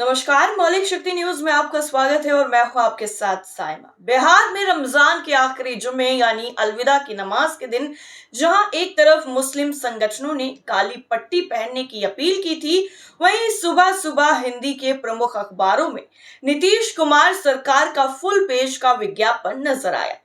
नमस्कार। मौलिक शक्ति न्यूज में आपका स्वागत है और मैं हूं आपके साथ साइमा। बिहार में रमजान के आखिरी जुम्मे यानी अलविदा की नमाज के दिन जहां एक तरफ मुस्लिम संगठनों ने काली पट्टी पहनने की अपील की थी, वहीं सुबह सुबह हिंदी के प्रमुख अखबारों में नीतीश कुमार सरकार का फुल पेज का विज्ञापन नजर आया,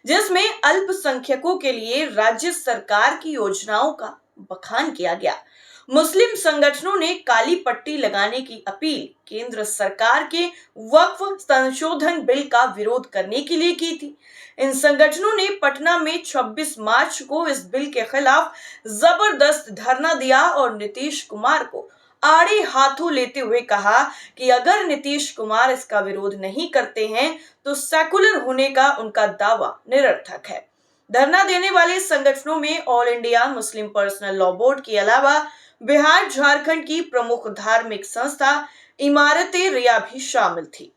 जिसमें अल्पसंख्यकों के लिए राज्य सरकार की योजनाओं का बखान किया गया। मुस्लिम संगठनों ने काली पट्टी लगाने की अपील केंद्र सरकार के वक्फ संशोधन बिल का विरोध करने के लिए की थी। इन संगठनों ने पटना में 26 मार्च को इस बिल के खिलाफ जबरदस्त धरना दिया और नीतीश कुमार को आड़े हाथों लेते हुए कहा कि अगर नीतीश कुमार इसका विरोध नहीं करते हैं तो सेकुलर होने का उनका दावा निरर्थक है। धरना देने वाले संगठनों में all India Muslim personal law board के अलावा बिहार झारखंड की प्रमुख धार्मिक संस्था इमारते रिया भी शामिल थी।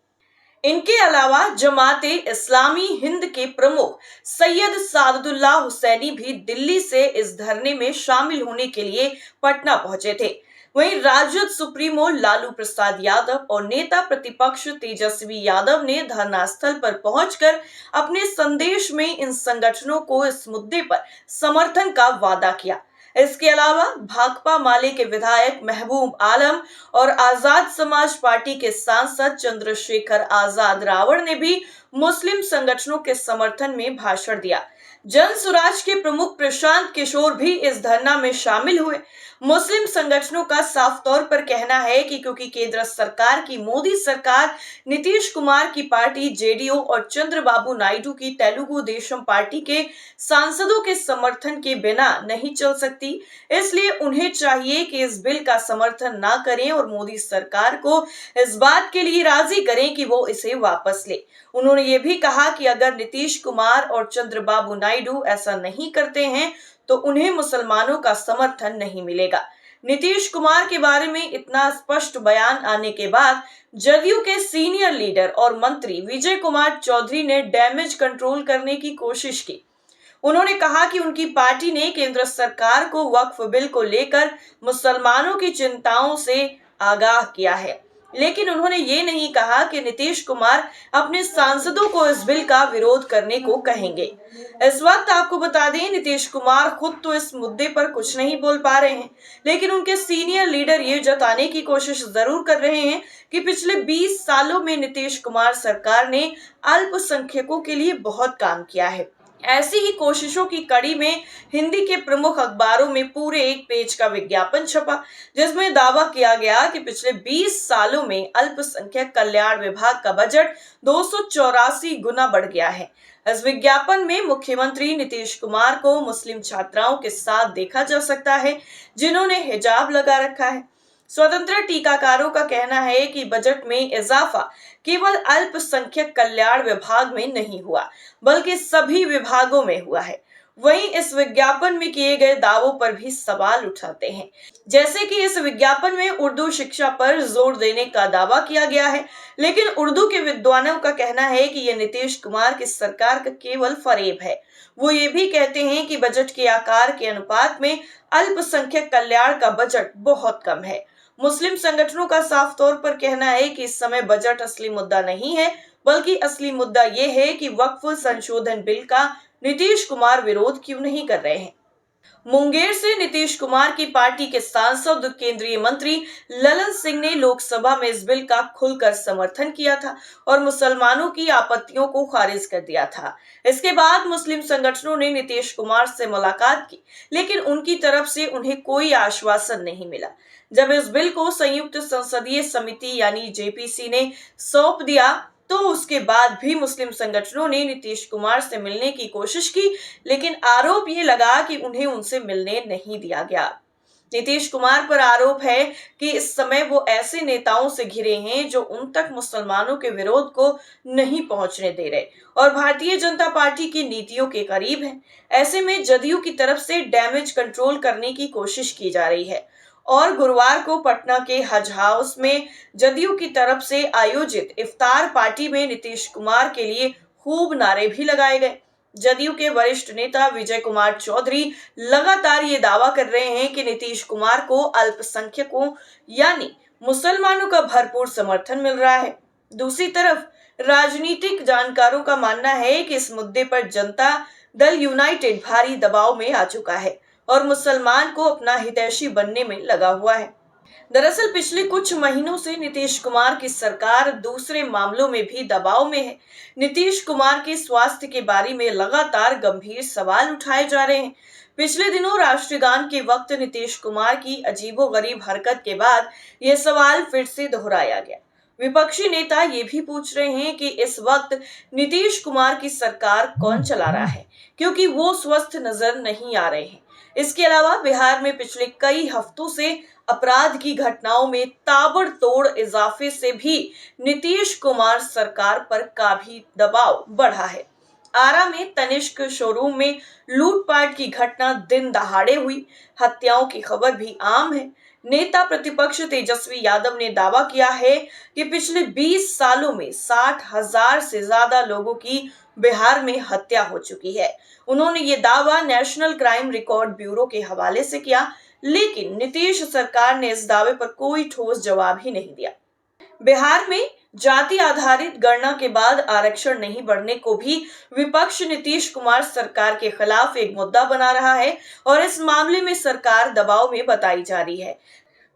इनके अलावा जमाते इस्लामी हिंद के प्रमुख सैयद सादुल्लाह हुसैनी भी दिल्ली से इस धरने में शामिल होने के लिए पटना पहुंचे थे। वहीं राजद सुप्रीमो लालू प्रसाद यादव और नेता प्रतिपक्ष तेजस्वी यादव ने धरना स्थल पर पहुंचकर अपने संदेश में इन संगठनों को इस मुद्दे पर समर्थन का वादा किया। इसके अलावा भाकपा माले के विधायक महबूब आलम और आजाद समाज पार्टी के सांसद चंद्रशेखर आजाद रावण ने भी मुस्लिम संगठनों के समर्थन में भाषण दिया। जन सुराज के प्रमुख प्रशांत किशोर भी इस धरना में शामिल हुए। मुस्लिम संगठनों का साफ तौर पर कहना है कि क्योंकि केंद्र सरकार की मोदी सरकार नीतीश कुमार की पार्टी जेडीयू और चंद्रबाबू नायडू की तेलुगु देशम पार्टी के सांसदों के समर्थन के बिना नहीं चल सकती, इसलिए उन्हें चाहिए कि इस बिल का समर्थन ना करें और मोदी सरकार को इस बात के लिए राजी करें कि वो इसे वापस ले। उन्होंने ये भी कहा कि अगर नीतीश कुमार और चंद्रबाबू नायडू ऐसा नहीं करते हैं तो उन्हें मुसलमानों का समर्थन नहीं मिलेगा। नीतीश कुमार के बारे में इतना स्पष्ट बयान आने के बाद जदयू के सीनियर लीडर और मंत्री विजय कुमार चौधरी ने डैमेज कंट्रोल करने की कोशिश की। उन्होंने कहा कि उनकी पार्टी ने केंद्र सरकार को वक्फ बिल को लेकर मुसलमानों की चिंताओं से आगाह किया है, लेकिन उन्होंने ये नहीं कहा कि नीतीश कुमार अपने सांसदों को इस बिल का विरोध करने को कहेंगे। इस वक्त आपको बता दें, नीतीश कुमार खुद तो इस मुद्दे पर कुछ नहीं बोल पा रहे हैं, लेकिन उनके सीनियर लीडर ये जताने की कोशिश जरूर कर रहे हैं कि पिछले 20 सालों में नीतीश कुमार सरकार ने अल्पसंख्यकों के लिए बहुत काम किया है। ऐसी ही कोशिशों की कड़ी में हिंदी के प्रमुख अखबारों में पूरे एक पेज का विज्ञापन छपा, जिसमें दावा किया गया कि पिछले 20 सालों में अल्पसंख्यक कल्याण विभाग का बजट 284 गुना बढ़ गया है। इस विज्ञापन में मुख्यमंत्री नीतीश कुमार को मुस्लिम छात्राओं के साथ देखा जा सकता है, जिन्होंने हिजाब लगा रखा है। स्वतंत्र टीकाकारों का कहना है कि बजट में इजाफा केवल अल्पसंख्यक कल्याण विभाग में नहीं हुआ, बल्कि सभी विभागों में हुआ है। वहीं इस विज्ञापन में किए गए दावों पर भी सवाल उठाते हैं, जैसे कि इस विज्ञापन में उर्दू शिक्षा पर जोर देने का दावा किया गया है, लेकिन उर्दू के विद्वानों का कहना है कि यह नीतीश कुमार की सरकार का केवल फरेब है। वो ये भी कहते हैं कि बजट के आकार के अनुपात में अल्पसंख्यक कल्याण का बजट बहुत कम है। मुस्लिम संगठनों का साफ तौर पर कहना है कि इस समय बजट असली मुद्दा नहीं है, बल्कि असली मुद्दा यह है कि वक्फ संशोधन बिल का नीतीश कुमार विरोध क्यों नहीं कर रहे हैं। मुंगेर से नीतीश कुमार की पार्टी के सांसद केंद्रीय मंत्री ललन सिंह ने लोकसभा में इस बिल का खुलकर समर्थन किया था और मुसलमानों की आपत्तियों को खारिज कर दिया था। इसके बाद मुस्लिम संगठनों ने नीतीश कुमार से मुलाकात की, लेकिन उनकी तरफ से उन्हें कोई आश्वासन नहीं मिला। जब इस बिल को संयुक्त संसदीय समिति यानी जेपीसी ने सौंप दिया तो उसके बाद भी मुस्लिम संगठनों ने नीतीश कुमार से मिलने की कोशिश की, लेकिन आरोप ये लगा कि उन्हें उनसे मिलने नहीं दिया गया। नीतीश कुमार पर आरोप है कि इस समय वो ऐसे नेताओं से घिरे हैं जो उन तक मुसलमानों के विरोध को नहीं पहुंचने दे रहे और भारतीय जनता पार्टी की नीतियों के करीब हैं। ऐसे में जदयू की तरफ से डैमेज कंट्रोल करने की कोशिश की जा रही है और गुरुवार को पटना के हज हाउस में जदयू की तरफ से आयोजित इफ्तार पार्टी में नीतीश कुमार के लिए खूब नारे भी लगाए गए। जदयू के वरिष्ठ नेता विजय कुमार चौधरी लगातार ये दावा कर रहे हैं कि नीतीश कुमार को अल्पसंख्यकों यानी मुसलमानों का भरपूर समर्थन मिल रहा है। दूसरी तरफ राजनीतिक जानकारों का मानना है कि इस मुद्दे पर जनता दल यूनाइटेड भारी दबाव में आ चुका है और मुसलमान को अपना हितैषी बनने में लगा हुआ है। दरअसल पिछले कुछ महीनों से नीतीश कुमार की सरकार दूसरे मामलों में भी दबाव में है। नीतीश कुमार के स्वास्थ्य के बारे में लगातार गंभीर सवाल उठाए जा रहे हैं। पिछले दिनों राष्ट्रीय गान के वक्त नीतीश कुमार की अजीबोगरीब हरकत के बाद यह सवाल फिर से दोहराया गया। विपक्षी नेता ये भी पूछ रहे हैं कि इस वक्त नीतीश कुमार की सरकार कौन चला रहा है, क्योंकि वो स्वस्थ नजर नहीं आ रहे हैं। इसके अलावा बिहार में पिछले कई हफ्तों से अपराध की घटनाओं में ताबड़तोड़ इजाफे से भी नीतीश कुमार सरकार पर काफी दबाव बढ़ा है। आरा में तनिष्क शोरूम में लूटपाट की घटना दिन दहाड़े हुई। हत्याओं की खबर भी आम है। नेता प्रतिपक्ष तेजस्वी यादव ने दावा किया है कि पिछले 20 सालों में 60,000 से ज्यादा लोगों की बिहार में हत्या हो चुकी है। उन्होंने ये दावा नेशनल क्राइम रिकॉर्ड ब्यूरो के हवाले से किया, लेकिन नीतीश सरकार ने इस दावे पर कोई ठोस जवाब ही नहीं दिया। बिहार में जाति आधारित गणना के बाद आरक्षण नहीं बढ़ने को भी विपक्ष नीतीश कुमार सरकार के खिलाफ एक मुद्दा बना रहा है और इस मामले में सरकार दबाव में बताई जा रही है।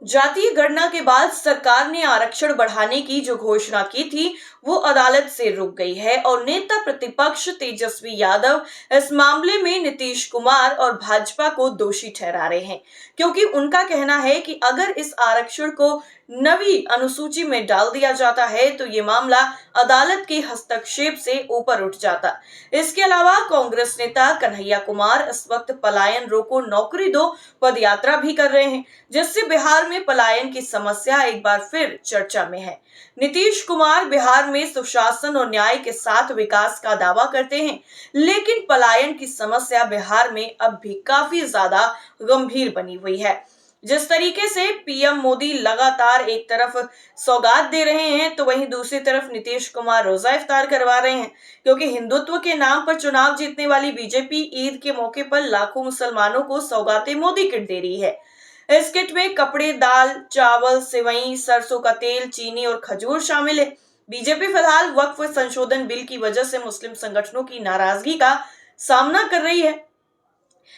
जातीय गणना के बाद सरकार ने आरक्षण बढ़ाने की जो घोषणा की थी वो अदालत से रुक गई है और नेता प्रतिपक्ष तेजस्वी यादव इस मामले में नीतीश कुमार और भाजपा को दोषी ठहरा रहे हैं, क्योंकि उनका कहना है कि अगर इस आरक्षण को नवी अनुसूची में डाल दिया जाता है तो ये मामला अदालत के हस्तक्षेप से ऊपर उठ जाता। इसके अलावा कांग्रेस नेता कन्हैया कुमार इस वक्त पलायन रोको नौकरी दो पदयात्रा भी कर रहे हैं, जिससे बिहार में पलायन की समस्या एक बार फिर चर्चा में है। नीतीश कुमार बिहार में सुशासन और न्याय के साथ विकास का दावा करते हैं, लेकिन पलायन की समस्या बिहार में अब भी काफी ज्यादा गंभीर बनी हुई है। जिस तरीके से पीएम मोदी लगातार एक तरफ सौगात दे रहे हैं तो वहीं दूसरी तरफ नीतीश कुमार रोजा इफ्तार करवा रहे हैं, क्योंकि हिंदुत्व के नाम पर चुनाव जीतने वाली बीजेपी ईद के मौके पर लाखों मुसलमानों को सौगातें मोदी किट दे रही है। इस किट में कपड़े, दाल, चावल, सेवई, सरसों का तेल, चीनी और खजूर शामिल है। बीजेपी फिलहाल वक्फ संशोधन बिल की वजह से मुस्लिम संगठनों की नाराजगी का सामना कर रही है।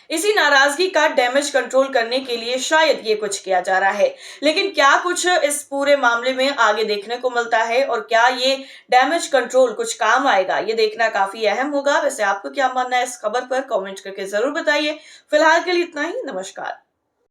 इसी नाराजगी का डैमेज कंट्रोल करने के लिए शायद ये कुछ किया जा रहा है, लेकिन क्या कुछ इस पूरे मामले में आगे देखने को मिलता है और क्या ये डैमेज कंट्रोल कुछ काम आएगा, ये देखना काफी अहम होगा। वैसे आपको क्या मानना है इस खबर पर कमेंट करके जरूर बताइए। फिलहाल के लिए इतना ही। नमस्कार।